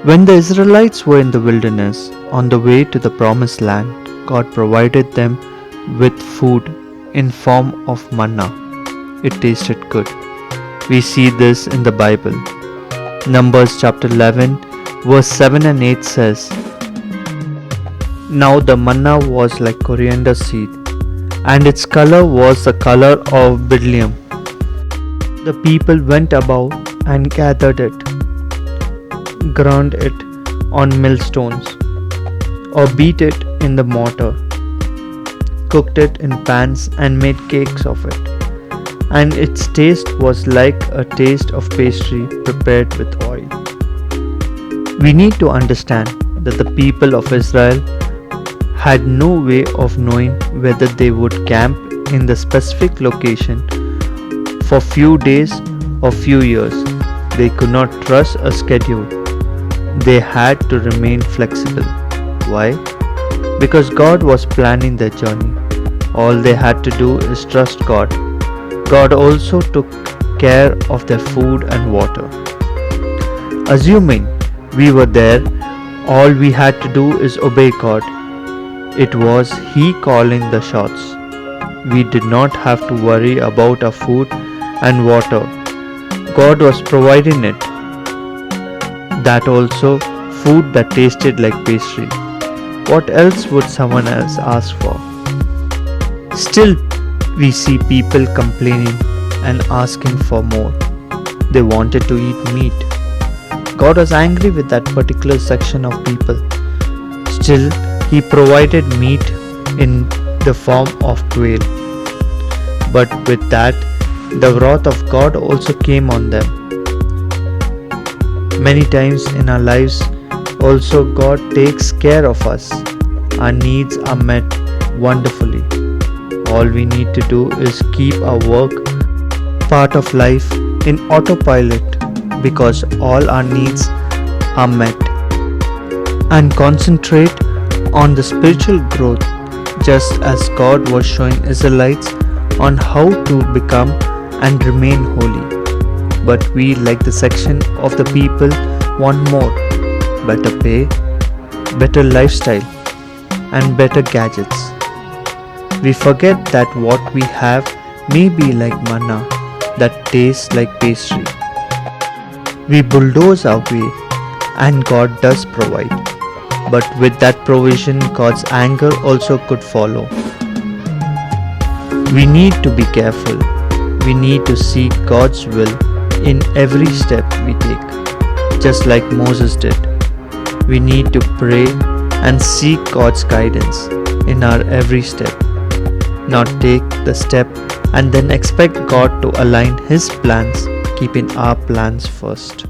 When the Israelites were in the wilderness on the way to the promised land, God provided them with food in form of manna. It tasted good. We see this in the Bible. Numbers chapter 11 verse 7 and 8 says, "Now the manna was like coriander seed, and its color was the color of bdellium. The people went about and gathered it, ground it on millstones, or beat it in the mortar, cooked it in pans, and made cakes of it. And its taste was like a taste of pastry prepared with oil." We need to understand that the people of Israel had no way of knowing whether they would camp in the specific location for few days or few years. They could not trust a schedule. They had to remain flexible. Why? Because God was planning their journey. All they had to do is trust God. God also took care of their food and water. Assuming we were there, all we had to do is obey God. It was He calling the shots. We did not have to worry about our food and water. God was providing it. That also food that tasted like pastry. What else would someone else ask for? Still, we see people complaining and asking for more. They wanted to eat meat. God was angry with that particular section of people. Still, He provided meat in the form of quail. But with that, the wrath of God also came on them. Many times in our lives, also God takes care of us. Our needs are met wonderfully. All we need to do is keep our work, part of life, in autopilot, because all our needs are met, and concentrate on the spiritual growth, just as God was showing Israelites on how to become and remain holy. But we, like the section of the people, want more: better pay, better lifestyle, and better gadgets. We forget that what we have may be like manna that tastes like pastry. We bulldoze our way, and God does provide. But with that provision, God's anger also could follow. We need to be careful. We need to seek God's will in every step we take, just like Moses did. We need to pray and seek God's guidance in our every step, not take the step and then expect God to align His plans, keeping our plans first.